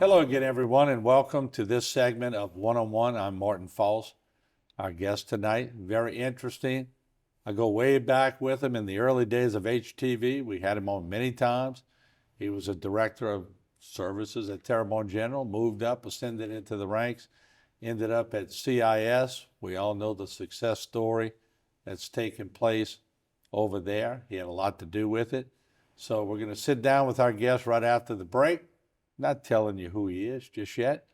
Hello again, everyone, and welcome to this segment of One-on-One. I'm Martin Falls. Our guest tonight, very interesting. I go way back with him in the early days of HTV. We had him on many times. He was a director of services at Terrebonne General, moved up, ascended into the ranks, ended up at CIS. We all know the success story that's taken place over there. He had a lot to do with it. So we're going to sit down with our guest right after the break. Not telling you who he is just yet.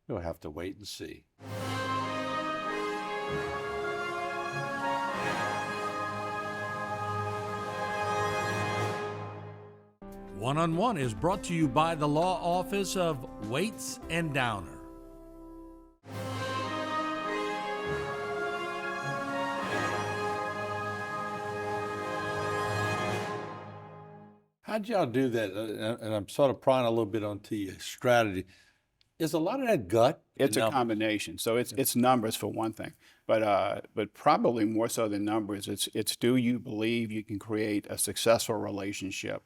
You'll have to wait and see. One-on-One is brought to you by the Law Office of Waits and Downer. How'd y'all do that? And I'm sort of prying a little bit onto your strategy. Is a lot of that gut? It's a combination. So it's numbers for one thing, but probably more so than numbers. It's do you believe you can create a successful relationship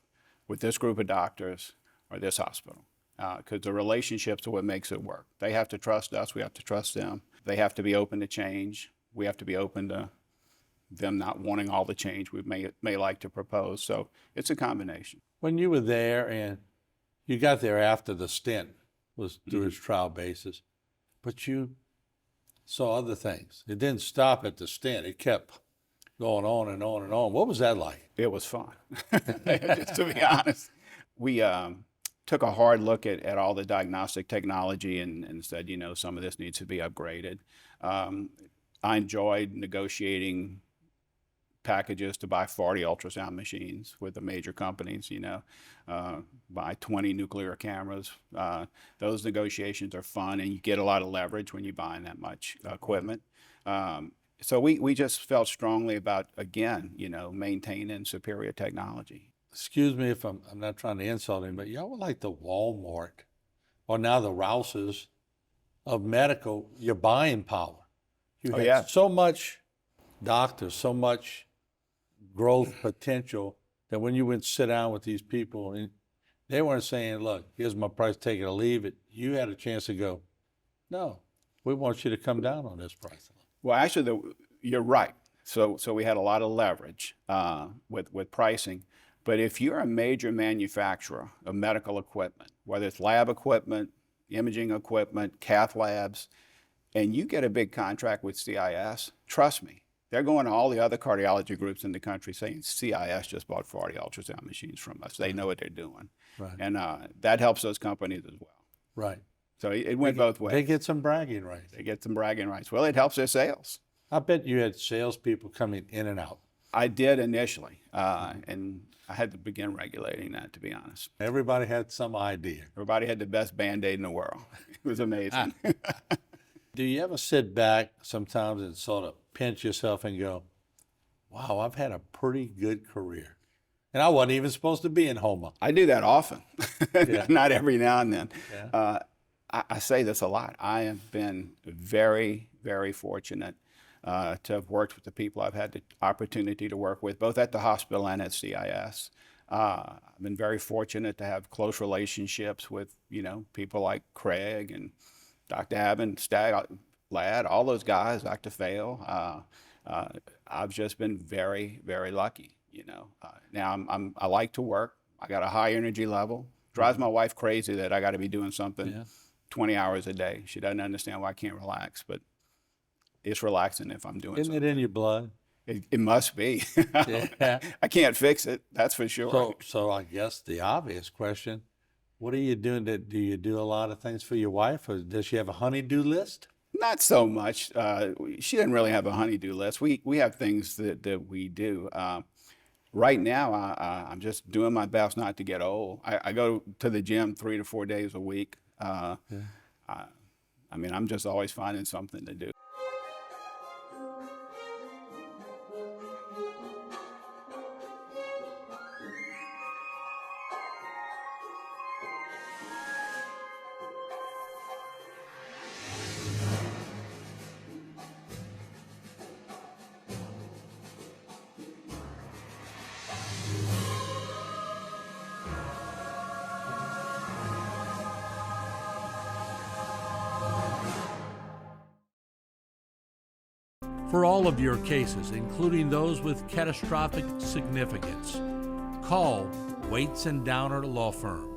with this group of doctors or this hospital? Because the relationships are what makes it work. They have to trust us. We have to trust them. They have to be open to change. We have to be open to them not wanting all the change we may like to propose. So it's a combination. When you were there and you got there after the stint was through its trial basis, but you saw other things. It didn't stop at the stint. It kept going on and on and on. What was that like? It was fun, just to be honest. We took a hard look at all the diagnostic technology and said, some of this needs to be upgraded. I enjoyed negotiating packages to buy 40 ultrasound machines with the major companies, buy 20 nuclear cameras. Those negotiations are fun, and you get a lot of leverage when you're buying that much equipment. So we just felt strongly about, again, maintaining superior technology. Excuse me if I'm not trying to insult him, but y'all were like the Walmart, or now the Rouses of medical, your buying power. You had so much doctors, so much growth potential that when you went sit down with these people, and they weren't saying, look, here's my price, take it or leave it. You had a chance to go, no, we want you to come down on this price. Well, actually, you're right. So we had a lot of leverage with pricing. But if you're a major manufacturer of medical equipment, whether it's lab equipment, imaging equipment, cath labs, and you get a big contract with CIS, trust me, they're going to all the other cardiology groups in the country saying CIS just bought 40 ultrasound machines from us. They know what they're doing. Right. And that helps those companies as well. Right. So it went both ways. They get some bragging rights. They get some bragging rights. Well, it helps their sales. I bet you had salespeople coming in and out. I did initially, and I had to begin regulating that, to be honest. Everybody had some idea. Everybody had the best Band-Aid in the world. It was amazing. Do you ever sit back sometimes and sort of pinch yourself and go, wow, I've had a pretty good career? And I wasn't even supposed to be in Houma. I do that often, not every now and then. Yeah. I say this a lot. I have been very, very fortunate to have worked with the people I've had the opportunity to work with, both at the hospital and at CIS. I've been very fortunate to have close relationships with, people like Craig and Dr. Abbott, Stagg, Ladd, all those guys, Dr. Fail. I've just been very, very lucky, Now I like to work. I got a high energy level. Drives my wife crazy that I got to be doing something 20 hours a day. She doesn't understand why I can't relax, but it's relaxing if I'm doing something. Isn't it in your blood? It must be. Yeah. I can't fix it, that's for sure. So I guess the obvious question, what are you doing? Do you do a lot of things for your wife, or does she have a honey-do list? Not so much. She didn't really have a honey-do list. We have things that we do. Right now, I'm just doing my best not to get old. I go to the gym 3 to 4 days a week. I'm just always finding something to do. for all of your cases, including those with catastrophic significance. Call Waits and Downer Law Firm.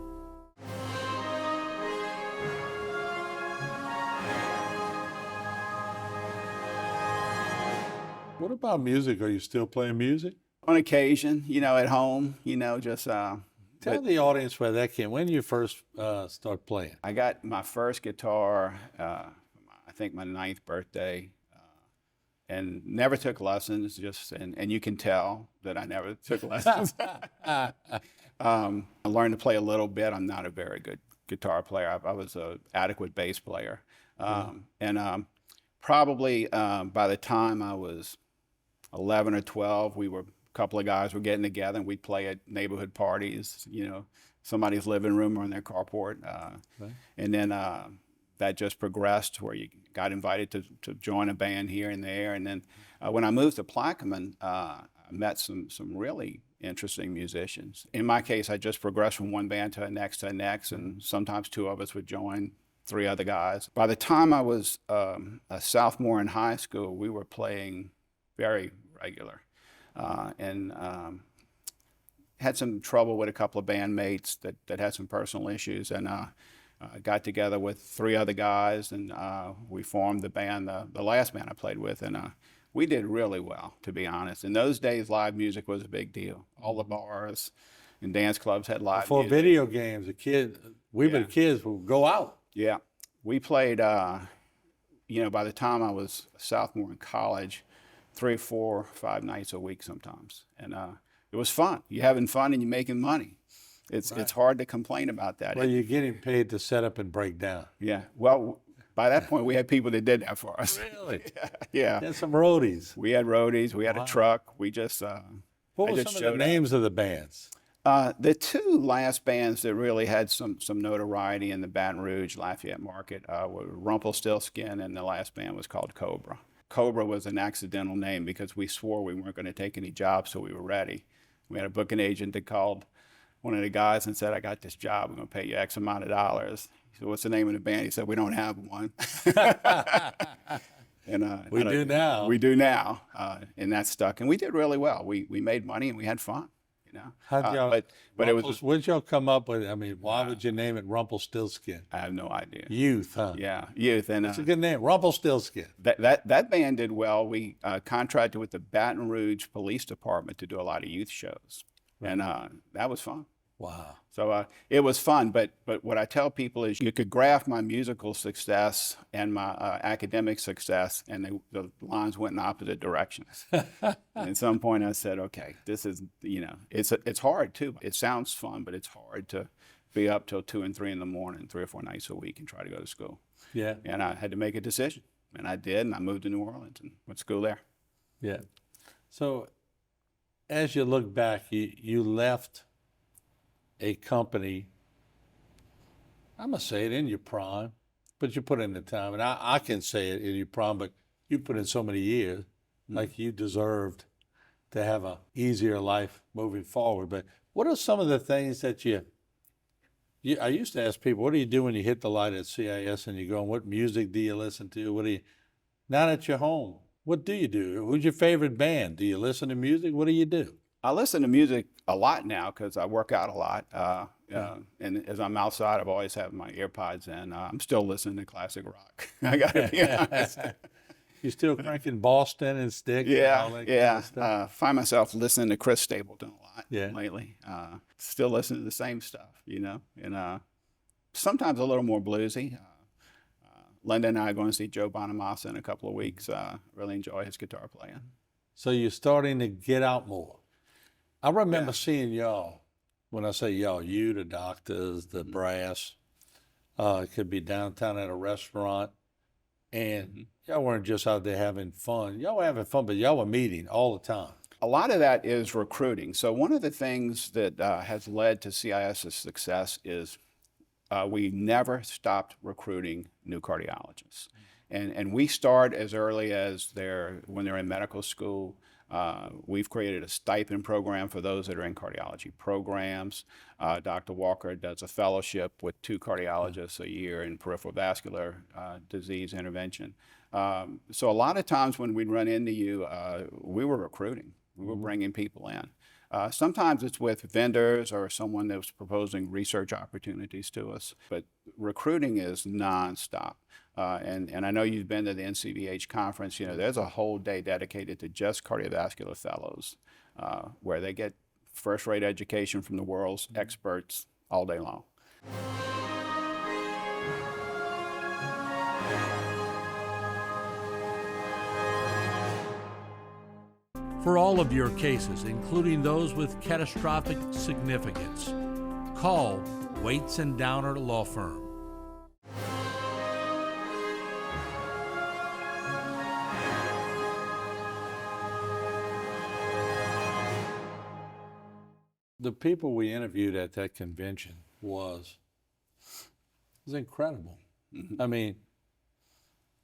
What about music? Are you still playing music? On occasion, at home, just. Tell the audience where that came. When you first start playing? I got my first guitar, I think my 9th birthday, and never took lessons. And you can tell that I never took lessons. I learned to play a little bit. I'm not a very good guitar player. I was an adequate bass player, and probably by the time I was 11 or 12, a couple of guys were getting together and we'd play at neighborhood parties, somebody's living room or in their carport. And then that just progressed where you got invited to join a band here and there. And then when I moved to Plaquemine, I met some really interesting musicians. In my case, I just progressed from one band to the next, and sometimes 2 of us would join 3 other guys. By the time I was a sophomore in high school, we were playing very regular. And had some trouble with a couple of bandmates that had some personal issues, and got together with 3 other guys, and we formed the band, the last band I played with, and we did really well, to be honest. In those days, live music was a big deal. All the bars and dance clubs had live Before music. video games, the kids would go out. Yeah, we played, by the time I was a sophomore in college, 3, 4, 5 nights a week sometimes. And it was fun. You're having fun and you're making money. It's hard to complain about that. Well, you're getting paid to set up and break down. Yeah. Well, by that point, we had people that did that for us. Really? Yeah. And some roadies. We had roadies. We had a truck. We just What were some of the names of the bands? The 2 last bands that really had some notoriety in the Baton Rouge, Lafayette market were Rumpelstiltskin, and the last band was called Cobra. Cobra was an accidental name because we swore we weren't going to take any jobs till we were ready. We had a booking agent that called one of the guys and said, "I got this job. I'm going to pay you X amount of dollars." He said, "What's the name of the band?" He said, "We don't have one." And We do now. We do now, and that stuck. And we did really well. We made money and we had fun. How'd y'all, but it was. What'd y'all come up with? I mean, why would you name it Rumpelstiltskin? I have no idea. Youth, huh? Yeah, youth, and It's a good name, Rumpelstiltskin. that band did well. We contracted with the Baton Rouge Police Department to do a lot of youth shows, and that was fun. Wow. So it was fun, but what I tell people is you could graph my musical success and my academic success, and the lines went in opposite directions. And at some point I said, okay, this is, it's hard too. It sounds fun, but it's hard to be up till 2 and 3 in the morning, 3 or 4 nights a week and try to go to school. Yeah. And I had to make a decision, and I did, and I moved to New Orleans and went to school there. Yeah. So as you look back, you left a company, I'm going to say it, in your prime, but you put in the time. And I can say it in your prime, but you put in so many years, like you deserved to have a easier life moving forward. But what are some of the things that I used to ask people, what do you do when you hit the light at CIS and you go, what music do you listen to? Now that you're home, what do you do? Who's your favorite band? Do you listen to music? What do you do? I listen to music a lot now because I work out a lot. And as I'm outside, I've always had my earpods in. I'm still listening to classic rock. I got to be honest. You still cranking Boston and Styx? Yeah, and all that yeah. kind of stuff? Find myself listening to Chris Stapleton a lot Yeah. lately. Still listening to the same stuff, and sometimes a little more bluesy. Linda and I are going to see Joe Bonamassa in a couple of weeks. Really enjoy his guitar playing. So you're starting to get out more. I remember seeing y'all. When I say y'all, you, the Doctors, the Brass. It could be downtown at a restaurant. And y'all weren't just out there having fun. Y'all were having fun, but y'all were meeting all the time. A lot of that is recruiting. So one of the things that has led to CIS's success is we never stopped recruiting new cardiologists. And we start as early as when they're in medical school. We've created a stipend program for those that are in cardiology programs. Dr. Walker does a fellowship with 2 cardiologists a year in peripheral vascular disease intervention. So a lot of times when we'd run into you, we were recruiting. We were bringing people in. Sometimes it's with vendors or someone that was proposing research opportunities to us, but recruiting is nonstop. And I know you've been to the NCVH conference. You know, there's a whole day dedicated to just cardiovascular fellows, where they get first-rate education from the world's experts all day long. For all of your cases, including those with catastrophic significance, call Waits and Downer Law Firm. The people we interviewed at that convention was incredible. I mean,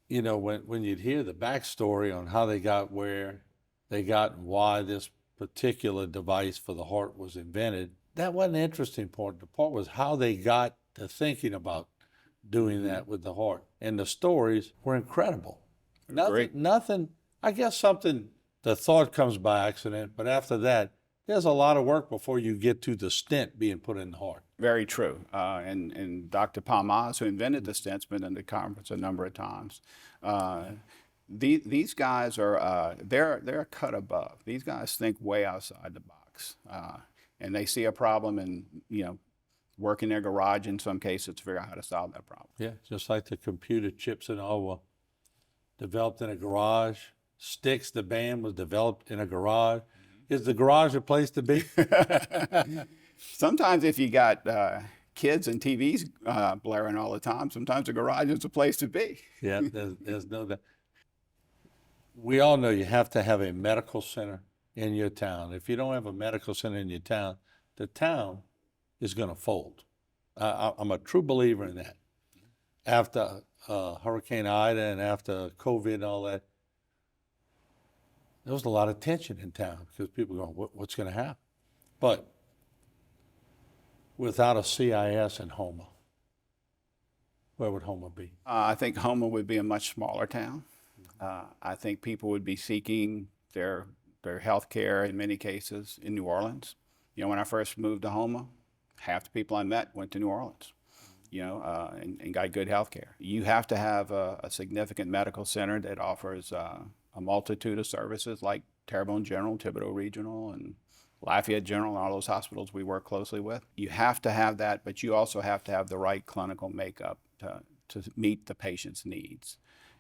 you know, when you'd hear the backstory on how they got where they got and why this particular device for the heart was invented, that wasn't the interesting part. The part was how they got to thinking about doing that with the heart. And the stories were incredible. Nothing, I guess something, the thought comes by accident, but after that, there's a lot of work before you get to the stent being put in the heart. Very true. And Dr. Palmaz, who invented the stents, been in the conference a number of times. These guys are they're a cut above. These guys think way outside the box, and they see a problem and, you know, work in their garage in some cases to figure out how to solve that problem. Yeah, just like the computer chips and all were developed in a garage. Sticks, the band, was developed in a garage. Is the garage a place to be? Sometimes if you got kids and TVs blaring all the time, sometimes the garage is a place to be. Yeah, there's no doubt. We all know you have to have a medical center in your town. If you don't have a medical center in your town, the town is going to fold. I'm a true believer in that. After Hurricane Ida and after COVID and all that, there was a lot of tension in town because people go, what's going to happen? But without a CIS in Houma, where would Houma be? I think Houma would be a much smaller town. I think people would be seeking their health care in many cases in New Orleans. You know, when I first moved to Houma, half the people I met went to New Orleans, you know, and got good health care. You have to have a significant medical center that offers a multitude of services like Terrebonne General, Thibodeau Regional, and Lafayette General, and all those hospitals we work closely with. You have to have that, but you also have to have the right clinical makeup to meet the patient's needs.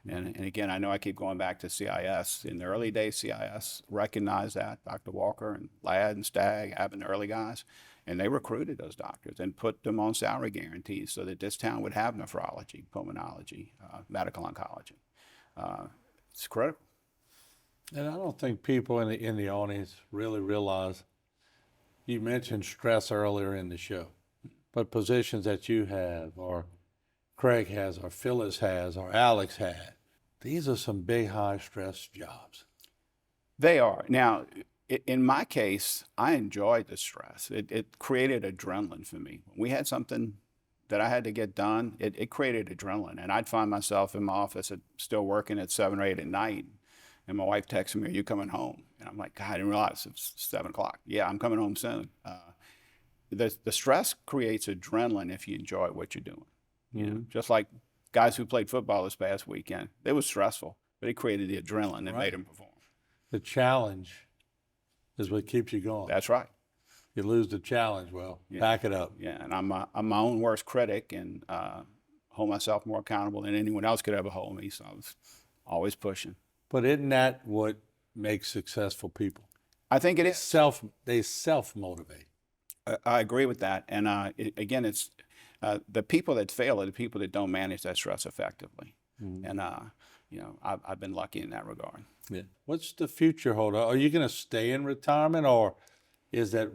And again, I know I keep going back to CIS. In the early days, CIS recognized that. Dr. Walker and Ladd and Stagg having the early guys, and they recruited those doctors and put them on salary guarantees so that this town would have nephrology, pulmonology, medical oncology. It's critical. And I don't think people in the audience really realize, you mentioned stress earlier in the show, but positions that you have, or Craig has, or Phyllis has, or Alex had, these are some big high stress jobs. They are. Now, in my case, I enjoyed the stress. It created adrenaline for me. When we had something that I had to get done, it created adrenaline. And I'd find myself in my office still working at 7 or 8 at night. And my wife texted me, "Are you coming home?" And I'm like, God, I didn't realize it was 7 o'clock. Yeah, I'm coming home soon. The stress creates adrenaline if you enjoy what you're doing. You know, just like guys who played football this past weekend, it was stressful, but it created the adrenaline that made them perform. The challenge is what keeps you going. That's right. You lose the challenge, well, back it up. Yeah, and I'm my own worst critic, and hold myself more accountable than anyone else could ever hold me, so I was always pushing. But isn't that what makes successful people? I think it is. They self-motivate. I agree with that. And again, it's the people that fail are the people that don't manage that stress effectively. And you know, I've been lucky in that regard. Yeah. What's the future hold? Are you going to stay in retirement, or is that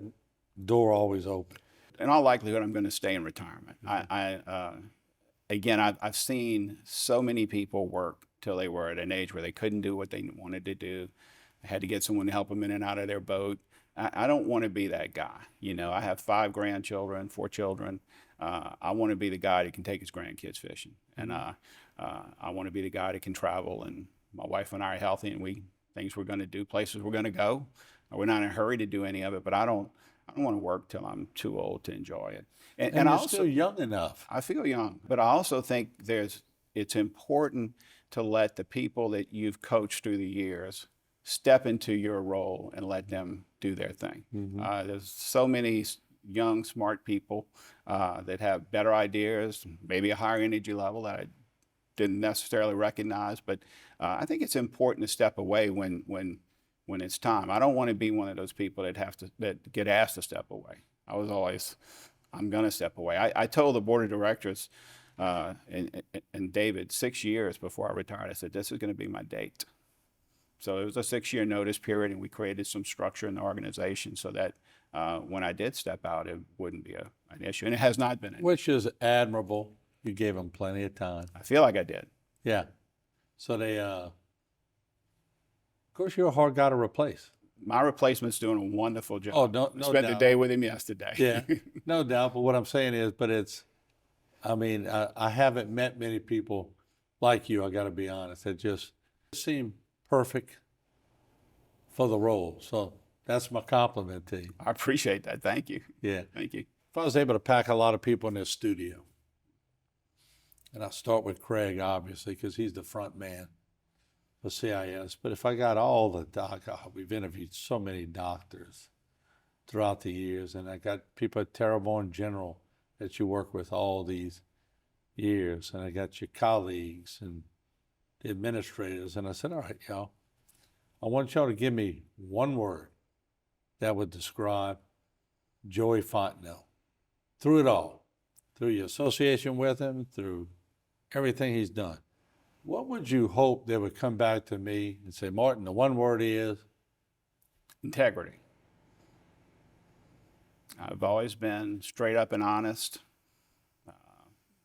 door always open? In all likelihood, I'm going to stay in retirement. Again, I've seen so many people work till they were at an age where they couldn't do what they wanted to do, had to get someone to help them in and out of their boat. I don't want to be that guy. You know, I have 5 grandchildren, 4 children. I want to be the guy that can take his grandkids fishing, and I want to be the guy that can travel. And my wife and I are healthy, and things we're going to do, places we're going to go. We're not in a hurry to do any of it, but I don't want to work till I'm too old to enjoy it. And you're still young enough. I feel young, but I also think it's important to let the people that you've coached through the years step into your role and let them do their thing. There's so many young, smart people that have better ideas, maybe a higher energy level that I didn't necessarily recognize, but I think it's important to step away when it's time. I don't want to be one of those people that get asked to step away. I was always, I'm going to step away. I told the board of directors and David 6 years before I retired, I said, this is going to be my date. So it was a 6-year notice period, and we created some structure in the organization so that when I did step out, it wouldn't be an issue. And it has not been an issue. Which is admirable. You gave them plenty of time. I feel like I did. Yeah. So they, of course, you're a hard guy to replace. My replacement's doing a wonderful job. Oh, no Spent doubt. the day with him yesterday. Yeah, no doubt. But what I'm saying is, I haven't met many people like you, I got to be honest, that just seem perfect for the role. So that's my compliment to you. I appreciate that. Thank you. Yeah. Thank you. If I was able to pack a lot of people in this studio, and I'll start with Craig, obviously, because he's the front man for CIS. But if I got all the we've interviewed so many doctors throughout the years, and I got people at Terrebonne General that you work with all these years, and I got your colleagues and the administrators, and I said, all right, y'all, I want y'all to give me one word that would describe Joey Fontenot through it all, through your association with him, through everything he's done. What would you hope they would come back to me and say, Martin, the one word is? Integrity. I've always been straight up and honest. I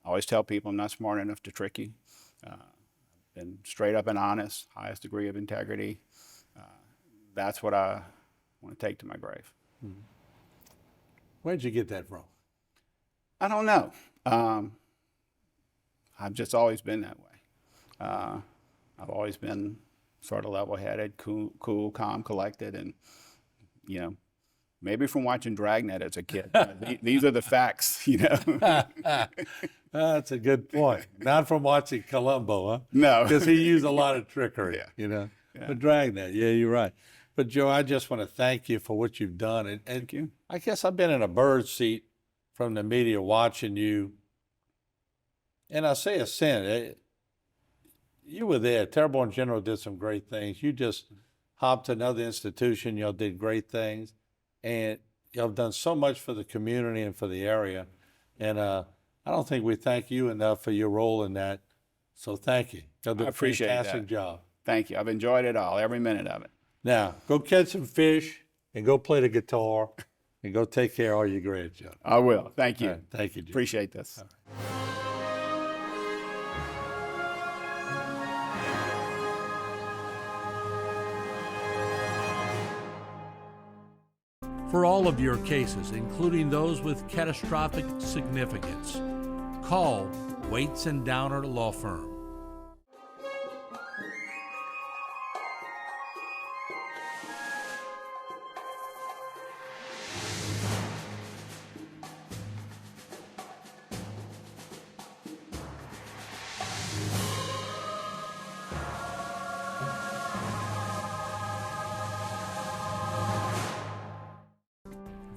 always tell people I'm not smart enough to trick you. Been straight up and honest, highest degree of integrity. That's what I want to take to my grave. Mm-hmm. Where'd you get that from? I don't know. I've just always been that way. I've always been sort of level-headed, cool, calm, collected, and, you know, maybe from watching Dragnet as a kid. These are the facts, you know. That's a good point. Not from watching Columbo, huh? No. Because he used a lot of trickery, Yeah. you know. Yeah. But Dragnet, yeah, you're right. But Joe, I just want to thank you for what you've done. And Thank you. I guess I've been in a bird seat from the media watching you. And I say a sin. You were there. Terrebonne General did some great things. You just hopped to another institution. Y'all did great things. And y'all have done so much for the community and for the area. And I don't think we thank you enough for your role in that. So thank you. Y'all did I appreciate that. a fantastic job. Thank you. I've enjoyed it all, every minute of it. Now, go catch some fish and go play the guitar and go take care of all your grandchildren. I will. Thank you. All right, thank you, Joe. Appreciate this. For all of your cases, including those with catastrophic significance, call Waits and Downer Law Firm.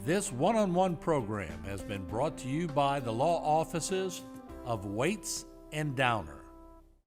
This one-on-one program has been brought to you by the law offices of Waits and Downer.